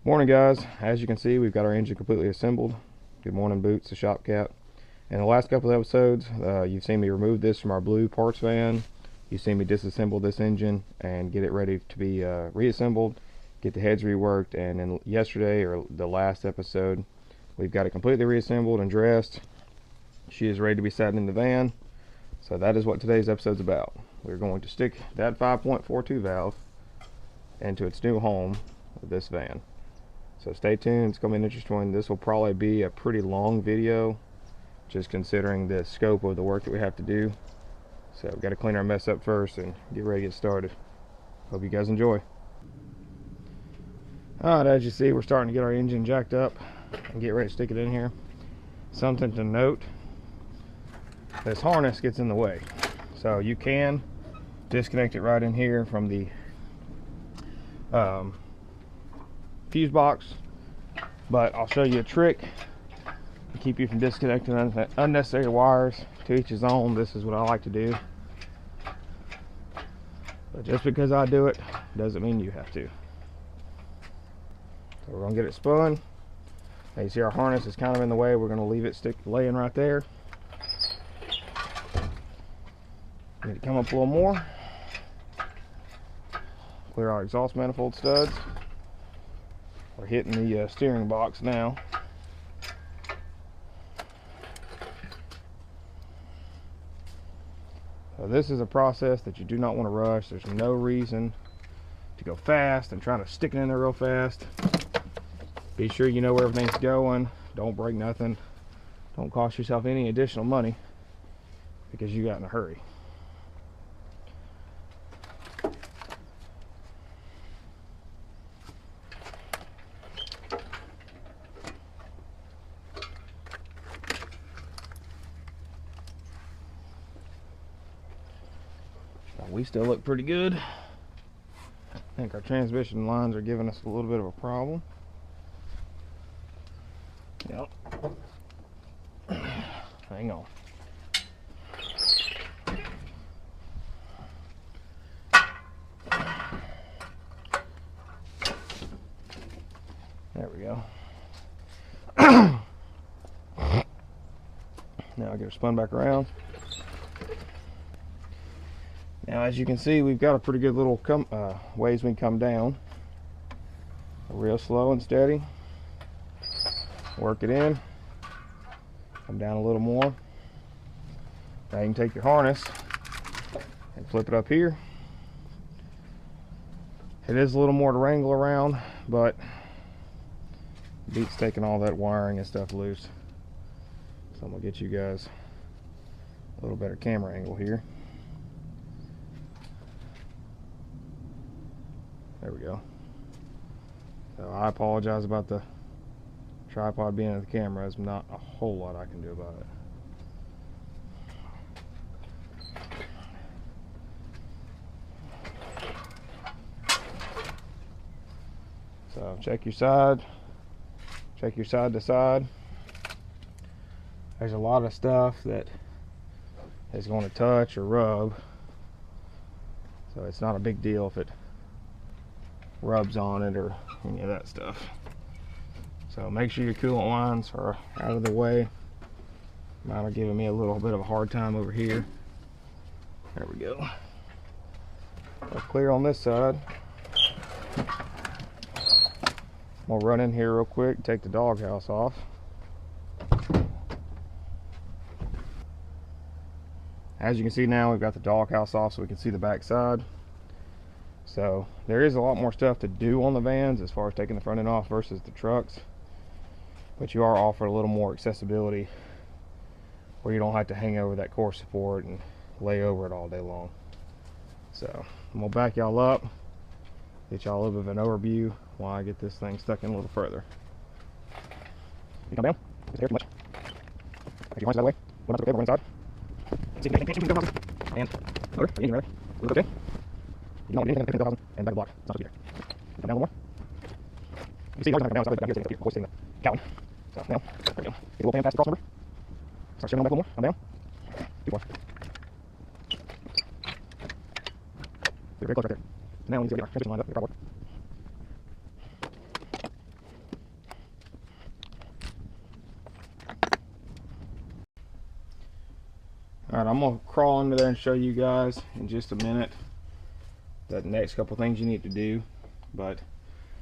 Morning guys, as you can see we've got our engine completely assembled. Good morning Boots, the shop cat. In the last couple of episodes you've seen me remove this from our blue parts van. You've seen me disassemble this engine and get it ready to be reassembled, get the heads reworked, and then yesterday, or the last episode, we've got it completely reassembled and dressed. She is ready to be sat in the van. So that is what today's episode's about. We're going to stick that 5.42 valve into its new home with this van. So stay tuned, it's going to be an interesting one. This will probably be a pretty long video, just considering the scope of the work that we have to do. So we've got to clean our mess up first and get ready to get started. Hope you guys enjoy. Alright, as you see, we're starting to get our engine jacked up and get ready to stick it in here. Something to note, this harness gets in the way. So you can disconnect it right in here from the fuse box, but I'll show you a trick to keep you from disconnecting unnecessary wires. To each his own. This is what I like to do, but just because I do it doesn't mean you have to. So we're gonna get it spun. Now you see our harness is kind of in the way. We're gonna leave it laying right there. Need to come up a little more, clear our exhaust manifold studs. We're hitting the steering box now. So this is a process that you do not want to rush. There's no reason to go fast and trying to stick it in there real fast. Be sure you know where everything's going. Don't break nothing. Don't cost yourself any additional money because you got in a hurry. We still look pretty good. I think our transmission lines are giving us a little bit of a problem. Yep. Hang on. There we go. Now I get her spun back around. Now, as you can see, we've got a pretty good little ways we can come down. Real slow and steady. Work it in. Come down a little more. Now you can take your harness and flip it up here. It is a little more to wrangle around, but it beats taking all that wiring and stuff loose. So I'm gonna get you guys a little better camera angle here. There we go. So I apologize about the tripod being in the camera. There's not a whole lot I can do about it. So check your side to side. There's a lot of stuff that is going to touch or rub, so it's not a big deal if it rubs on it or any of that stuff. So make sure your coolant lines are out of the way. Mine are giving me a little bit of a hard time over here. There we go. We're clear on this side. We'll run in here real quick, take the doghouse off. As you can see now, we've got the doghouse off so we can see the back side. So there is a lot more stuff to do on the vans as far as taking the front end off versus the trucks, but you are offered a little more accessibility where you don't have to hang over that core support and lay over it all day long. So I'm gonna back y'all up, get y'all a little bit of an overview while I get this thing stuck in a little further. You come down, it's there too much. Take your harness out of the way, go down to the paper inside. See if you can and motor, the engine ready. Look okay. You don't want anything in the 10,000 and back of the block. It's not supposed to be there. Come down a little more. You can see the harness down, so down here, voice in the Cowan. So now, there we go. Get a little pan past the crossover. Start shifting on back a little more. Come down. Too far. You're very close right there. So now we need to get our transmission lined up. Your power. Alright, I'm going to crawl under there and show you guys in just a minute the next couple things you need to do. But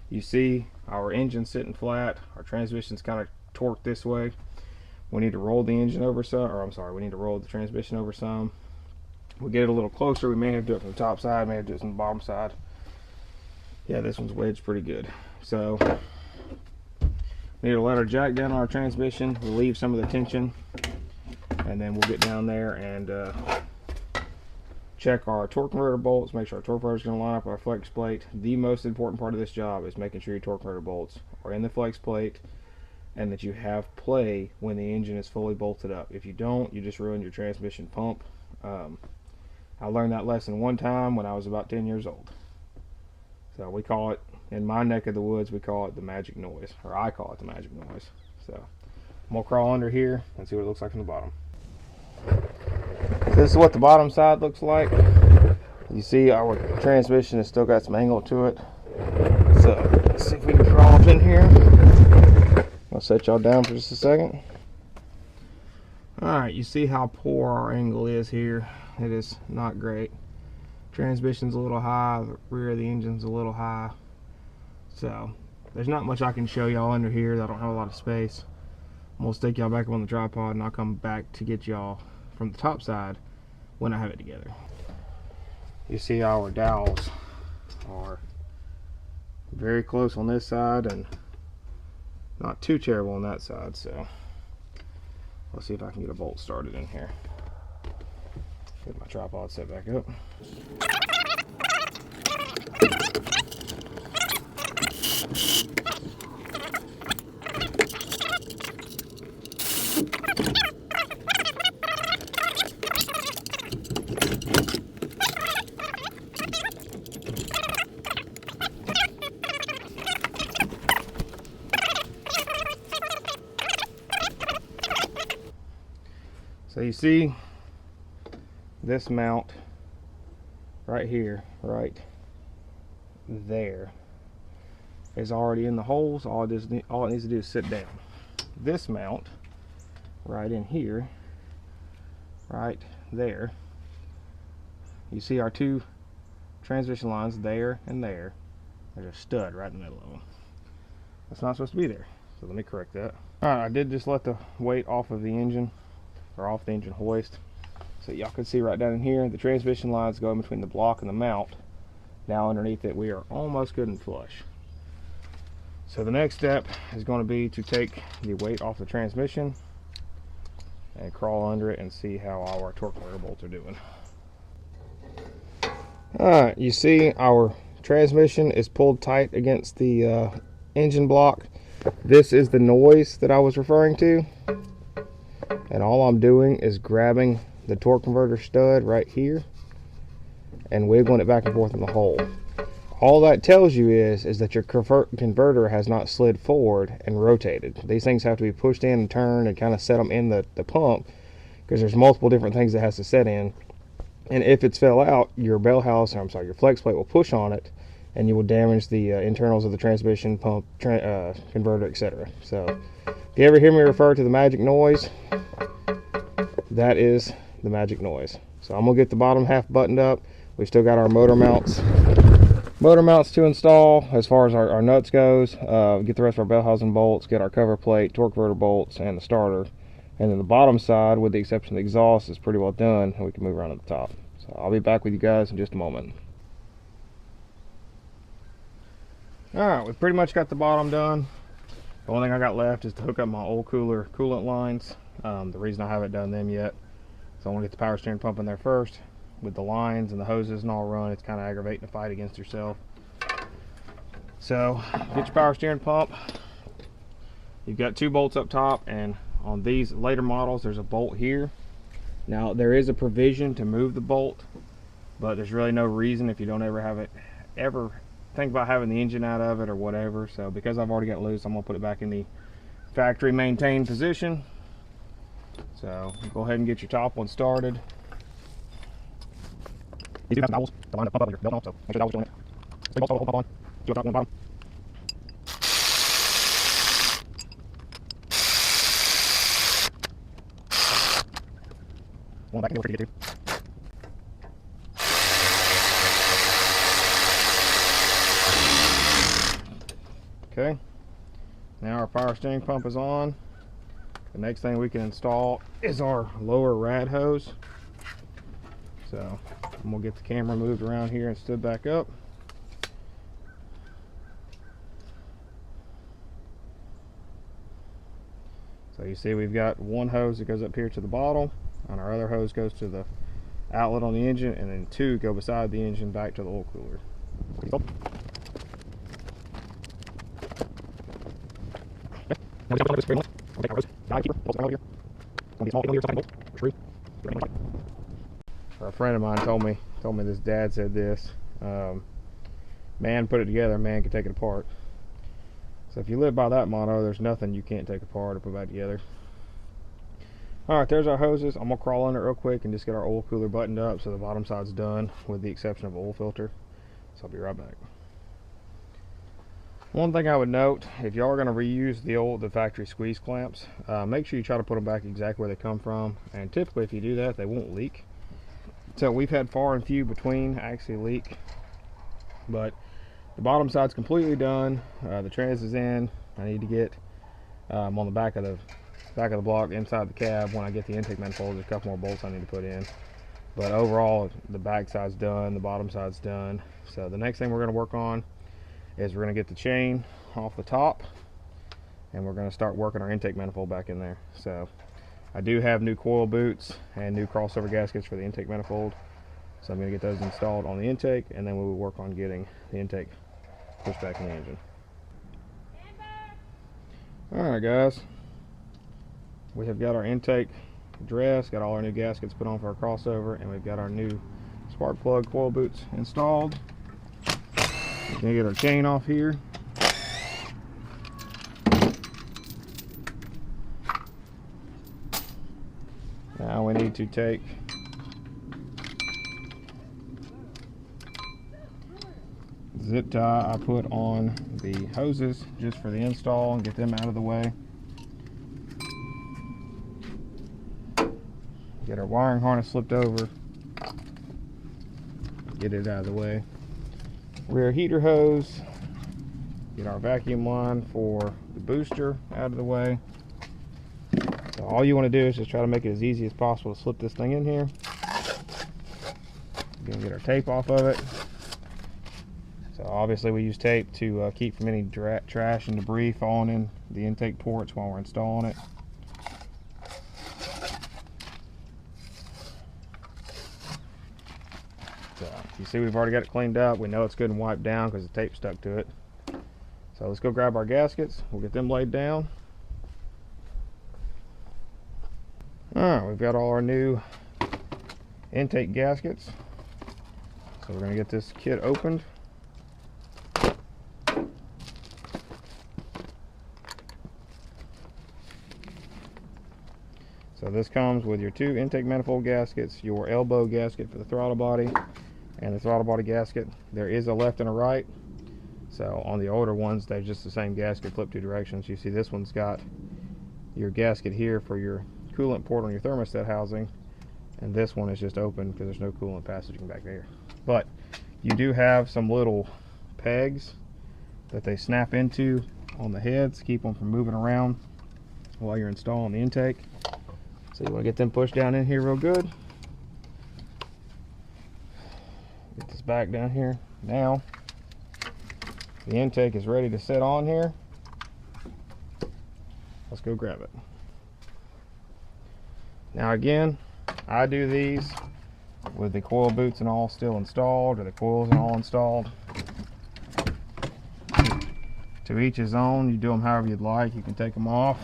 you see our engine sitting flat, our transmission's kind of torqued this way. We need to roll the engine over some, or I'm sorry, we need to roll the transmission over some. We'll get it a little closer. We may have to do it from the top side, may have to do it from the bottom side. Yeah, this one's wedged pretty good. So we need to let our jack down on our transmission, relieve some of the tension, and then we'll get down there and check our torque converter bolts, make sure our torque converter is going to line up with our flex plate. The most important part of this job is making sure your torque converter bolts are in the flex plate and that you have play when the engine is fully bolted up. If you don't, you just ruin your transmission pump. I learned that lesson one time when I was about 10 years old. So we call it, in my neck of the woods, we call it the magic noise, or I call it the magic noise. So I'm gonna crawl under here and see what it looks like from the bottom. So this is what the bottom side looks like. You see our transmission has still got some angle to it. So let's see if we can crawl up in here. I'll set y'all down for just a second. Alright, you see how poor our angle is here. It is not great. Transmission's a little high, the rear of the engine's a little high. So there's not much I can show y'all under here. I don't have a lot of space. I'm gonna stick y'all back up on the tripod and I'll come back to get y'all from the top side when I have it together. You see our dowels are very close on this side and not too terrible on that side. So let's see if I can get a bolt started in here. Get my tripod set back up. So you see this mount right here, right there, is already in the holes. All it needs to do is sit down. This mount right in here, right there, you see our two transmission lines there and there. There's a stud right in the middle of them. That's not supposed to be there, so let me correct that. Alright, I did just let the weight off of the engine, or off the engine hoist. So y'all can see right down in here, the transmission lines go in between the block and the mount. Now underneath it, we are almost good and flush. So the next step is going to be to take the weight off the transmission and crawl under it and see how our torque converter bolts are doing. Alright, you see our transmission is pulled tight against the engine block. This is the noise that I was referring to. And all I'm doing is grabbing the torque converter stud right here and wiggling it back and forth in the hole. All that tells you is that your converter has not slid forward and rotated. These things have to be pushed in and turned and kind of set them in the pump, because there's multiple different things it has to set in. And if it's fell out, your bell house, or I'm sorry, your flex plate will push on it and you will damage the internals of the transmission, pump, converter, etc. So if you ever hear me refer to the magic noise, that is the magic noise. So I'm gonna get the bottom half buttoned up. We've still got our motor mounts to install as far as our nuts goes. Get the rest of our bell housing bolts, get our cover plate, torque converter bolts, and the starter. And then the bottom side, with the exception of the exhaust, is pretty well done, and we can move around to the top. So I'll be back with you guys in just a moment. Alright, we've pretty much got the bottom done. The only thing I got left is to hook up my old cooler coolant lines. The reason I haven't done them yet is I want to get the power steering pump in there first. With the lines and the hoses and all run, it's kind of aggravating to fight against yourself. So get your power steering pump. You've got two bolts up top, and on these later models there's a bolt here. Now there is a provision to move the bolt, but there's really no reason if you don't ever think about having the engine out of it or whatever. So because I've already got loose, I'm gonna put it back in the factory maintained position. So go ahead and get your top one started. These two got dowels to line the pump up with your belt on, so make sure the dowels are still in it. 3 bolts hold the pump on, 2 up top, 1 bottom. One back, feel free to get to. Okay, now our power steering pump is on. The next thing we can install is our lower rad hose. So I'm gonna get the camera moved around here and stood back up. So you see we've got one hose that goes up here to the bottle, and our other hose goes to the outlet on the engine, and then two go beside the engine back to the oil cooler. A friend of mine told me this dad said this, man put it together, man can take it apart. So if you live by that motto, there's nothing you can't take apart or put back together. Alright, there's our hoses. I'm going to crawl under it real quick and just get our oil cooler buttoned up so the bottom side's done, with the exception of oil filter. So I'll be right back. One thing I would note, if y'all are going to reuse the factory squeeze clamps, make sure you try to put them back exactly where they come from. And typically if you do that, they won't leak. So we've had far and few between actually leak. But the bottom side's completely done. The trans is in. I need to get on the back of the block inside the cab. When I get the intake manifold, there's a couple more bolts I need to put in. But overall, the back side's done, the bottom side's done. So the next thing we're going to work on is we're going to get the chain off the top, and we're going to start working our intake manifold back in there. So I do have new coil boots and new crossover gaskets for the intake manifold, so I'm going to get those installed on the intake, and then we will work on getting the intake pushed back in the engine. Alright guys, we have got our intake dressed, got all our new gaskets put on for our crossover, and we've got our new spark plug coil boots installed. We're going to get our chain off here. Now we need to take zip tie I put on the hoses just for the install and get them out of the way. Get our wiring harness slipped over, get it out of the way. Rear heater hose, get our vacuum line for the booster out of the way. So all you want to do is just try to make it as easy as possible to slip this thing in here. Again, get our tape off of it. So obviously we use tape to keep from any trash and debris falling in the intake ports while we're installing it. So you see we've already got it cleaned up. We know it's good and wiped down because the tape stuck to it. So let's go grab our gaskets. We'll get them laid down. Alright, we've got all our new intake gaskets. So we're going to get this kit opened. So this comes with your two intake manifold gaskets, your elbow gasket for the throttle body, and the throttle body gasket. There is a left and a right. So on the older ones, they're just the same gasket, flipped two directions. You see this one's got your gasket here for your coolant port on your thermostat housing, and this one is just open because there's no coolant passaging back there. But you do have some little pegs that they snap into on the heads, keep them from moving around while you're installing the intake. So you want to get them pushed down in here real good. Get this back down here. Now the intake is ready to sit on here. Let's go grab it. Now again, I do these with the coil boots and all still installed, or the coils and all installed. To each his own. You do them however you'd like. You can take them off,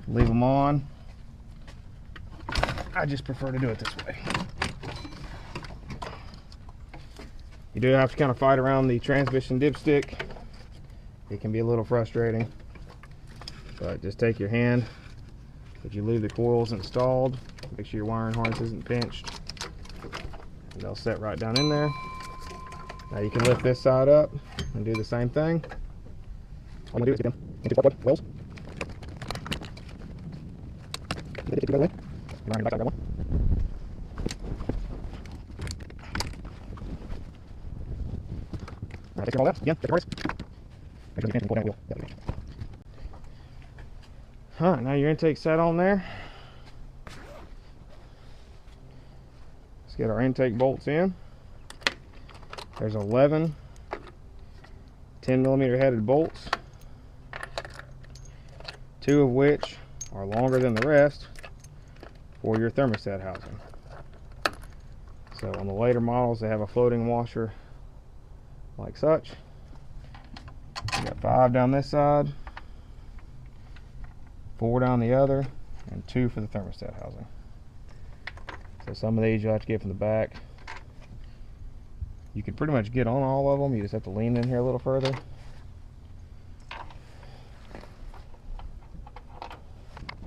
leave them on. I just prefer to do it this way. You do have to kind of fight around the transmission dipstick. It can be a little frustrating, but just take your hand, but you leave the coils installed. Make sure your wiring harness isn't pinched, and they'll set right down in there. Now you can lift this side up and do the same thing. All I'm going to do is get them into the plug wells. Get it together. Around your backside, grab one. Alright, take your ball out. Again, take the harness. Make sure you can pull down the wheel. Alright, now your intake's set on there. Let's get our intake bolts in. There's 11 10mm headed bolts, 2 of which are longer than the rest for your thermostat housing. So on the later models, they have a floating washer like such. We got 5 down this side, 4 down the other, and 2 for the thermostat housing. So some of these you'll have to get from the back. You can pretty much get on all of them, you just have to lean in here a little further.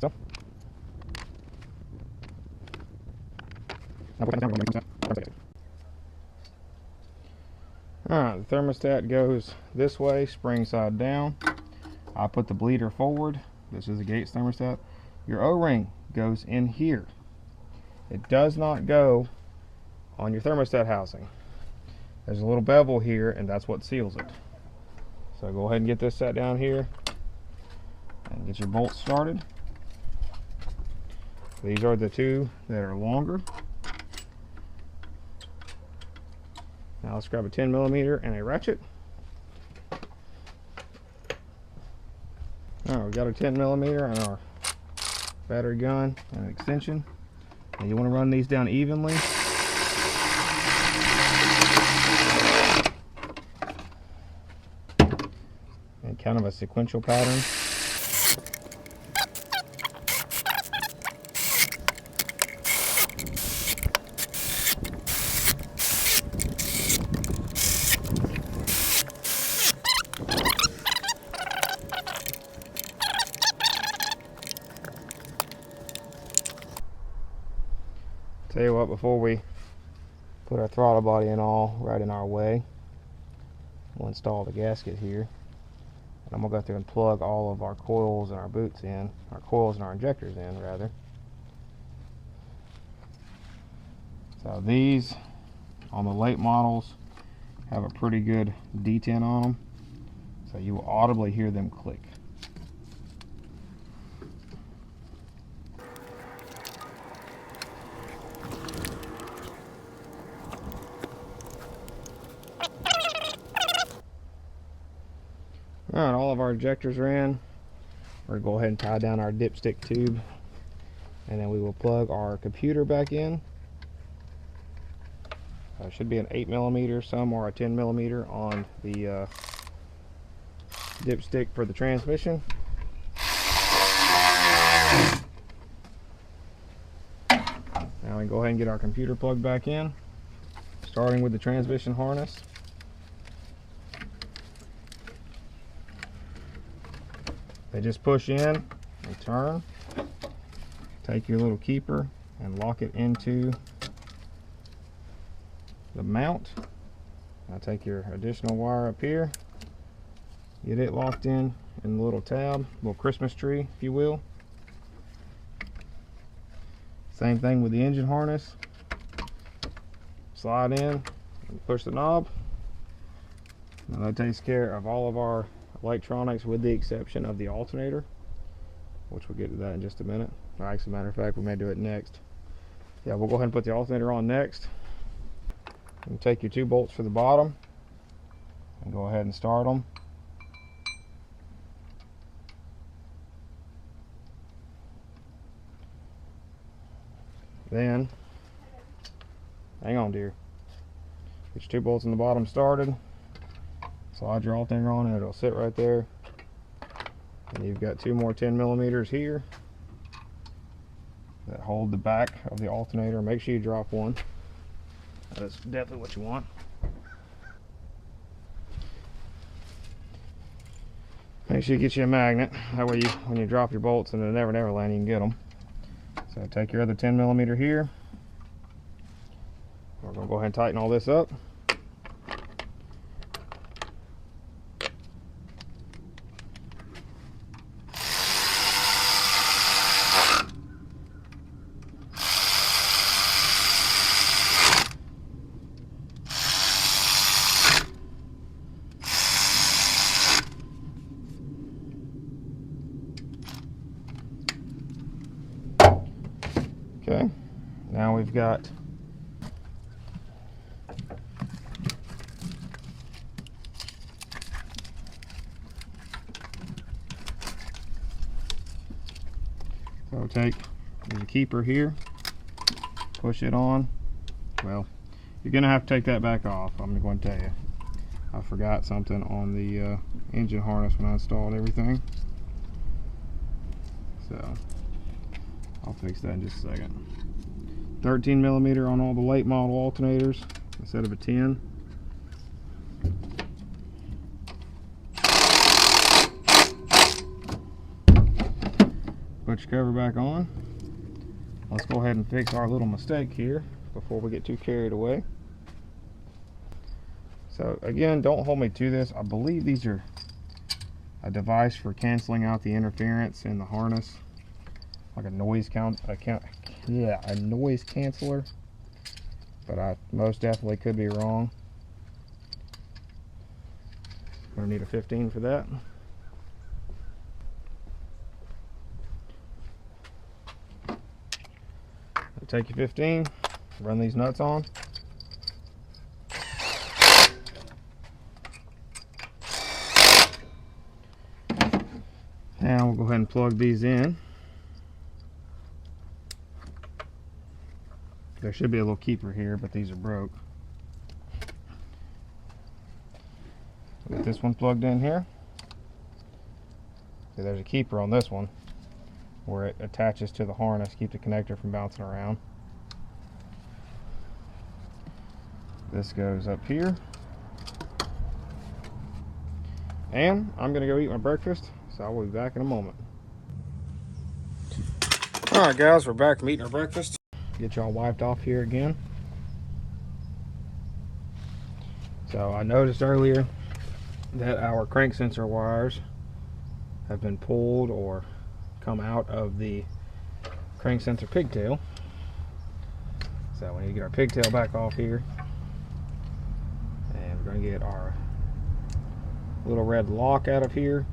So. Alright, the thermostat goes this way, spring side down. I put the bleeder forward. This is the Gates thermostat. Your O-ring goes in here. It does not go on your thermostat housing. There's a little bevel here, and that's what seals it. So go ahead and get this set down here and get your bolts started. These are the 2 that are longer. Now let's grab a 10mm and a ratchet. Alright, we got our 10mm and our battery gun and an extension. And you want to run these down evenly. In kind of a sequential pattern. Tell you what, before we put our throttle body and all right in our way, we'll install the gasket here. And I'm going to go through and plug all of our coils and our boots in, our coils and our injectors in, rather. So these, on the late models, have a pretty good detent on them. So you will audibly hear them click. Alright, all of our injectors are in. We're going to go ahead and tie down our dipstick tube, and then we will plug our computer back in. It should be an 8mm, some or a 10mm on the dipstick for the transmission. Now we can go ahead and get our computer plugged back in, starting with the transmission harness. They just push in and turn. Take your little keeper and lock it into the mount. Now take your additional wire up here, get it locked in the little tab, little Christmas tree, if you will. Same thing with the engine harness. Slide in and push the knob. Now that takes care of all of our electronics, with the exception of the alternator, which we'll get to that in just a minute. Or actually, as a matter of fact, we may do it next. Yeah, we'll go ahead and put the alternator on next. You take your 2 bolts for the bottom and go ahead and start them. Then, hang on, dear. Get your 2 bolts in the bottom started. Slide your alternator on and it'll sit right there. And you've got 2 more 10mm here that hold the back of the alternator. Make sure you drop one. That's definitely what you want. Make sure you get you a magnet. That way, when you drop your bolts in the Never Never Land, you can get them. So take your other 10mm here. We're going to go ahead and tighten all this up. we've got so there's a keeper here, push it on. Well, you're gonna have to take that back off. I'm going to tell you, I forgot something on the engine harness when I installed everything, so I'll fix that in just a second. 13 millimeter on all the late model alternators instead of a 10. Put your cover back on. Let's go ahead and fix our little mistake here before we get too carried away. So again, don't hold me to this. I believe these are a device for canceling out the interference in the harness, like a noise a noise canceller, but I most definitely could be wrong. Gonna need a 15 for that. Take your 15, run these nuts on. Now we'll go ahead and plug these in. There should be a little keeper here, but these are broke. Get this one plugged in here. See, there's a keeper on this one where it attaches to the harness, keep the connector from bouncing around. This goes up here. And I'm gonna go eat my breakfast, so I will be back in a moment. Alright guys, we're back from eating our breakfast. Get y'all wiped off here again. So I noticed earlier that our crank sensor wires have been pulled or come out of the crank sensor pigtail. So we need to get our pigtail back off here, and we're going to get our little red lock out of here,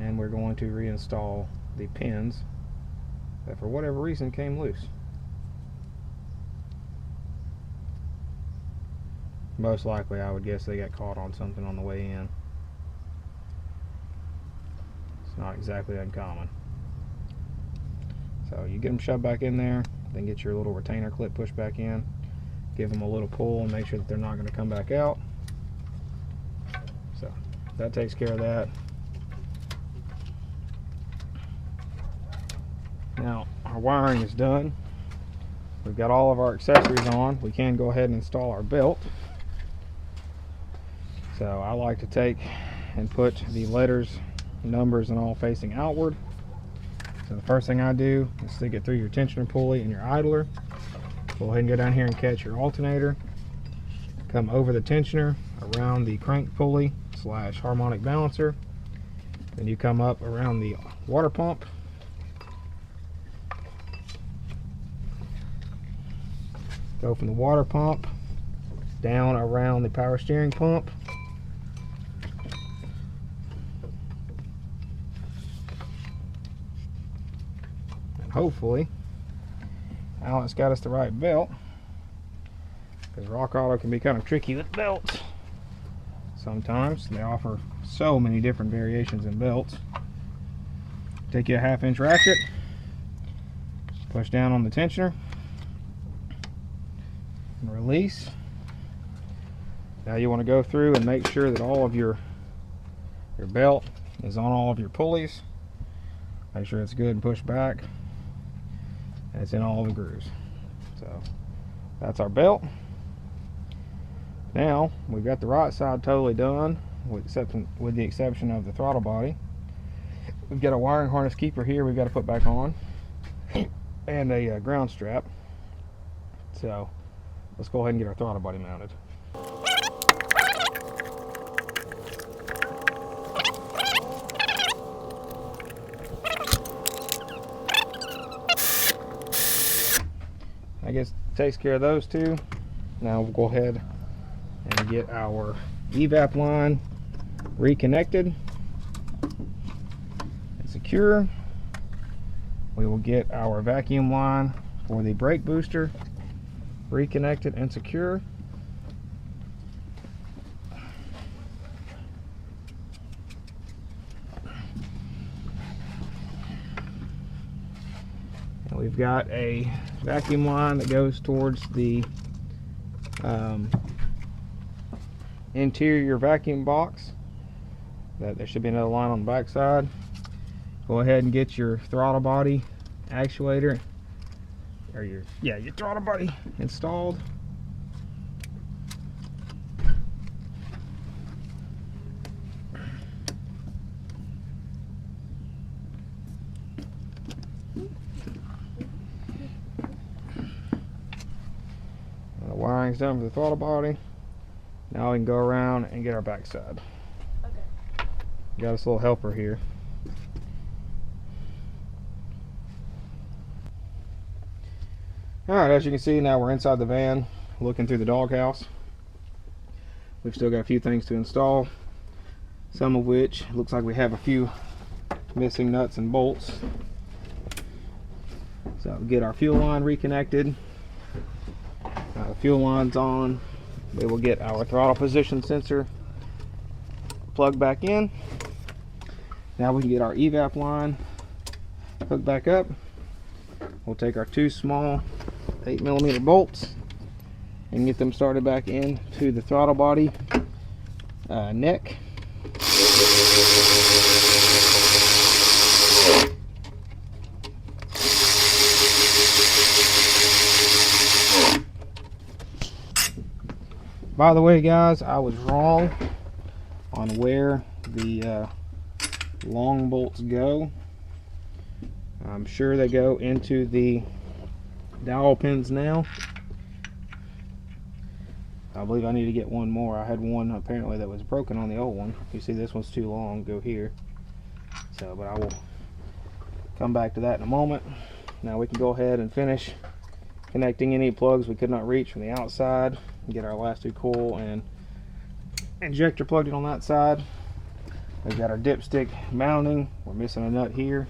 and we're going to reinstall the pins that for whatever reason came loose. Most likely I would guess they got caught on something on the way in. Not exactly uncommon. So you get them shoved back in there, then get your little retainer clip pushed back in, give them a little pull and make sure that they're not going to come back out. So that takes care of that. Now our wiring is done. We've got all of our accessories on. We can go ahead and install our belt. So I like to take and put the letters, numbers, and all facing outward. So the first thing I do is stick it through your tensioner pulley and your idler. Go ahead and go down here and catch your alternator. Come over the tensioner, around the crank pulley / harmonic balancer. Then you come up around the water pump. Go from the water pump down around the power steering pump. Hopefully Alex got us the right belt, because Rock Auto can be kind of tricky with belts sometimes. They offer so many different variations in belts. Take you a 1/2-inch ratchet, push down on the tensioner and release. Now you want to go through and make sure that all of your belt is on all of your pulleys. Make sure it's good and push back. It's in all the grooves. So that's our belt. Now we've got the right side totally done, with the exception of the throttle body. We've got a wiring harness keeper here we've got to put back on, and a ground strap. So let's go ahead and get our throttle body mounted. I guess takes care of those two. Now we'll go ahead and get our evap line reconnected and secure. We will get our vacuum line for the brake booster reconnected and secure. And we've got a vacuum line that goes towards the interior vacuum box. There should be another line on the back side. Go ahead and get your throttle body actuator, or your throttle body installed. The wiring's done for the throttle body. Now we can go around and get our backside. Okay. Got this little helper here. Alright, as you can see, now we're inside the van looking through the doghouse. We've still got a few things to install, some of which looks like we have a few missing nuts and bolts. So get our fuel line reconnected. The fuel line's on. We will get our throttle position sensor plugged back in. Now we can get our evap line hooked back up. We'll take our two small 8mm bolts and get them started back in to the throttle body neck. By the way, guys, I was wrong on where the long bolts go. I'm sure they go into the dowel pins now. I believe I need to get one more. I had one apparently that was broken on the old one. You see this one's too long, go here. So, but I will come back to that in a moment. Now we can go ahead and finish connecting any plugs we could not reach from the outside. Get our last two coil and injector plugged in on that side. We've got our dipstick mounting. We're missing a nut here.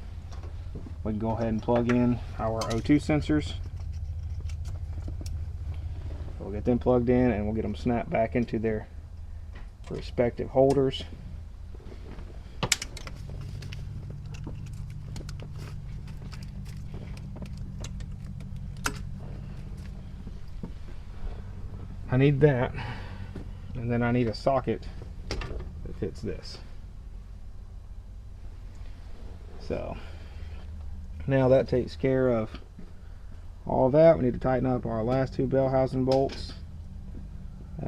We can go ahead and plug in our O2 sensors. We'll get them plugged in and we'll get them snapped back into their respective holders. I need that, and then I need a socket that fits this. So now that takes care of all that. We need to tighten up our last two bell housing bolts.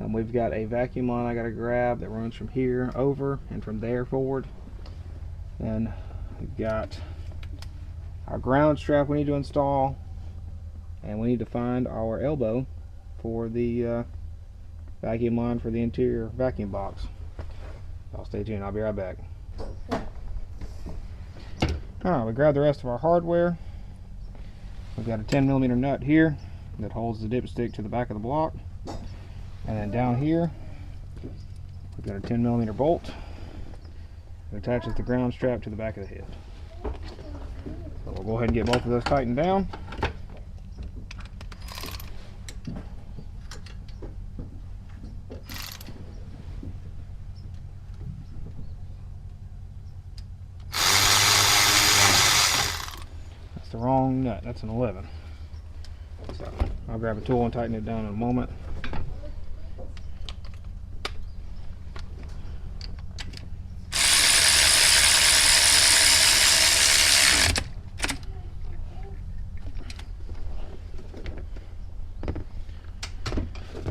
We've got a vacuum line I got to grab that runs from here over and from there forward. Then we've got our ground strap we need to install, and we need to find our elbow for the vacuum line for the interior vacuum box. I'll stay tuned. I'll be right back. Alright, we grab the rest of our hardware. We've got a 10mm nut here that holds the dipstick to the back of the block. And then down here, we've got a 10mm bolt that attaches the ground strap to the back of the head. So we'll go ahead and get both of those tightened down. The wrong nut. That's an 11. So I'll grab a tool and tighten it down in a moment.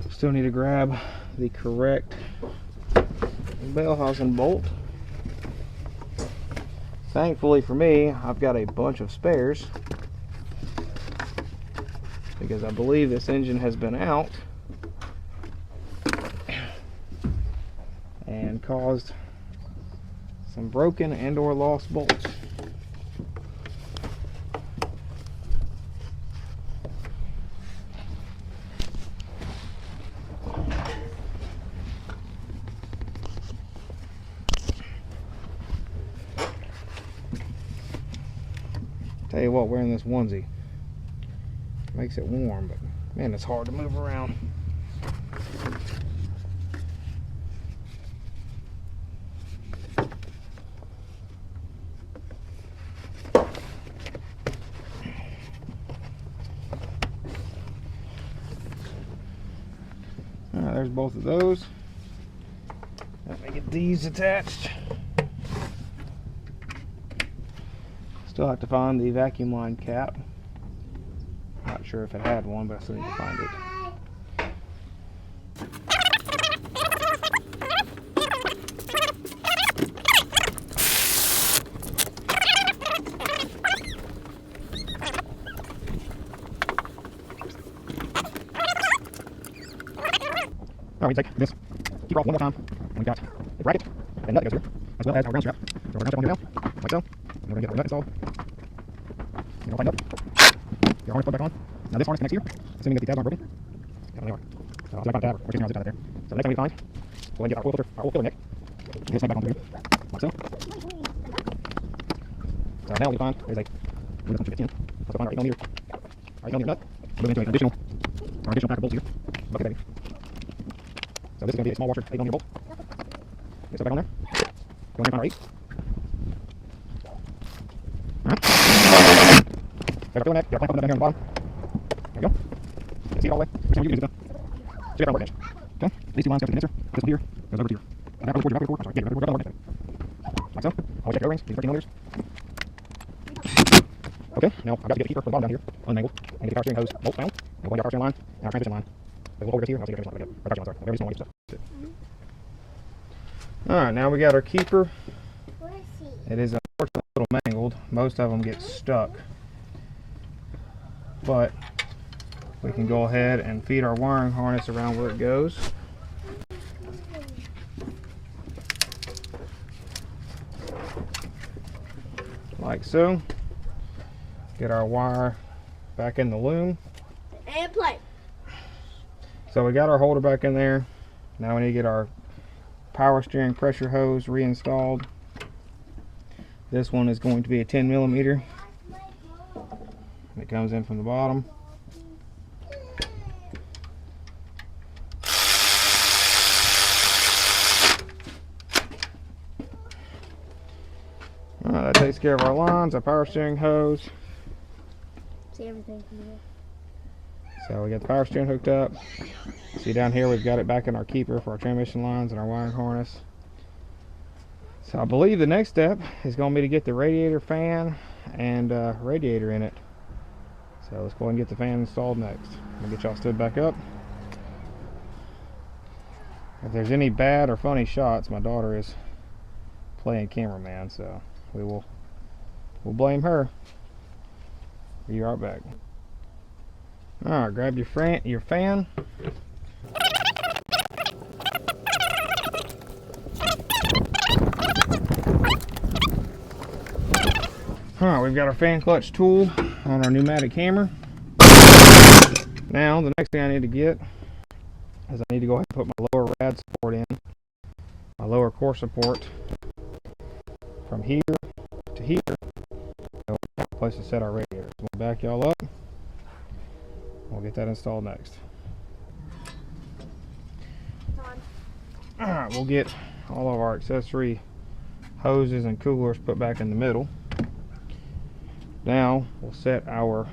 Still need to grab the correct bell housing bolt. Thankfully for me, I've got a bunch of spares because I believe this engine has been out and caused some broken and or lost bolts. Tell you what, wearing this onesie makes it warm, but man, it's hard to move around. There's both of those. Let me get these attached. Still have to find the vacuum line cap. Not sure if it had one, but I still need to find it. Alright, we take this keeper off one more time. And we got a bracket and a nut that goes here, as well as our ground strap. So our ground strap on here now, like so. And we're going to get our nut installed. And we'll tighten up. Get our harness plug back on. Now this harness connects here, assuming that the tabs aren't broken. Yeah, they are. So I'll see if I find a tab or chasing around zip tie there. So the next thing we find, we'll go ahead and get our oil filter neck. And get this back on through here, like so. So now we find there's a, this one should fit in. Let's go find our 8mm nut. Move into an additional pack of bolts here. Bucket ready. So this is going to be a small washer 8mm bolt. Get stuff back on there. Go ahead and find our 8. Alright. Got our filling neck. Got our clamp on down here on the bottom. There we go. You can see it all the way. First time you use it. Check out our workbench. Okay. These two lines go to the condenser. This one here goes over to your evaporator cord. Sorry, yeah, evaporator cord. Like so. Always check your O-rings. These 13mm. Okay. Now I've got to get the keeper from the bottom down here, unmangled, and get the power steering hose bolt found. And we'll go into our power steering line and our transmission line. So we'll hold it here, and I'll see your transmission line. Or power steering line, sorry. Very small stuff. Alright, now we got our keeper. It is unfortunately a little mangled. Most of them get stuck. But we can go ahead and feed our wiring harness around where it goes. Like so. Get our wire back in the loom. And play. So we got our holder back in there. Now we need to get our power steering pressure hose reinstalled. This one is going to be a 10mm. It comes in from the bottom. Alright, that takes care of our lines, our power steering hose. See everything from here. So we got the power steering hooked up. See down here we've got it back in our keeper for our transmission lines and our wiring harness. So I believe the next step is going to be to get the radiator fan and radiator in it. So let's go ahead and get the fan installed next. I'll get y'all stood back up. If there's any bad or funny shots, my daughter is playing cameraman, so we'll blame her. Be right back. Alright, grab your fan. Alright, we've got our fan clutch tool on our pneumatic hammer. Now, the next thing I need to get is I need to go ahead and put my lower rad support in. My lower core support from here to here. So we have a place to set our radiator. So we'll back y'all up. We'll get that installed next. Alright, we'll get all of our accessory hoses and coolers put back in the middle. Now we'll set our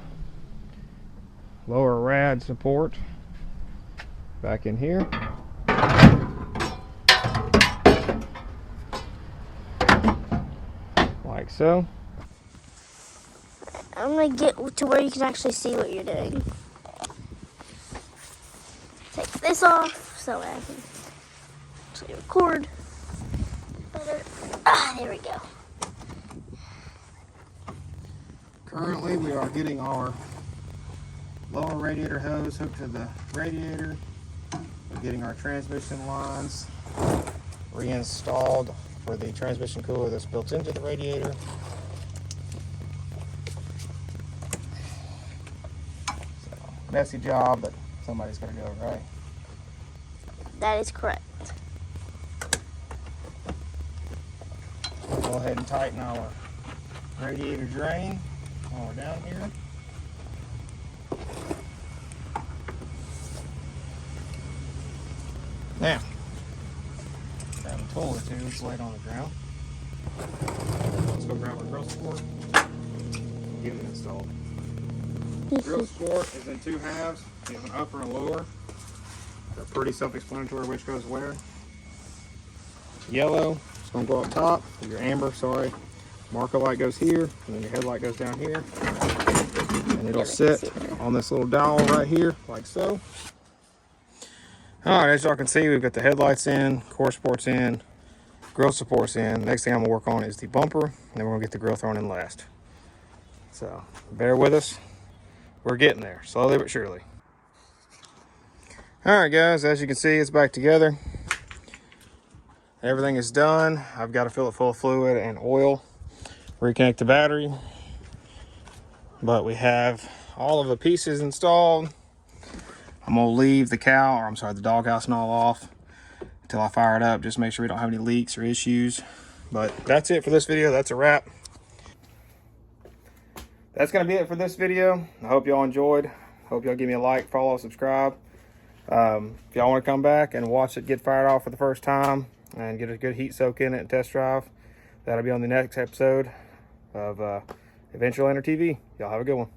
lower rad support back in here. Like so. I'm going to get to where you can actually see what you're doing. Take this off so I can actually record better. There we go. Currently we are getting our lower radiator hose hooked to the radiator. We're getting our transmission lines reinstalled for the transmission cooler that's built into the radiator. So, messy job, but somebody's got to go, right? That is correct. We'll go ahead and tighten our radiator drain while we're down here. Now, grab a tool or two, just lay it on the ground. Let's go grab our grill support. Get it installed. Grill support is in two halves. You have an upper and lower. They're pretty self-explanatory which goes where. Yellow is going to go up top. Your amber, sorry. Marker light goes here, and then your headlight goes down here. And it'll sit on this little dowel right here, like so. Alright, as y'all can see, we've got the headlights in, core supports in, grill supports in. Next thing I'm going to work on is the bumper, and then we're going to get the grill thrown in last. So, bear with us. We're getting there, slowly but surely. Alright guys, as you can see, it's back together. Everything is done. I've got to fill it full of fluid and oil, reconnect the battery. But we have all of the pieces installed. I'm gonna leave the the doghouse and all off until I fire it up, just make sure we don't have any leaks or issues. But that's it for this video. That's a wrap. That's gonna be it for this video. I hope y'all enjoyed. Hope y'all give me a like, follow, subscribe. If y'all want to come back and watch it get fired off for the first time and get a good heat soak in it and test drive, that'll be on the next episode of Adventure Lander TV. Y'all have a good one.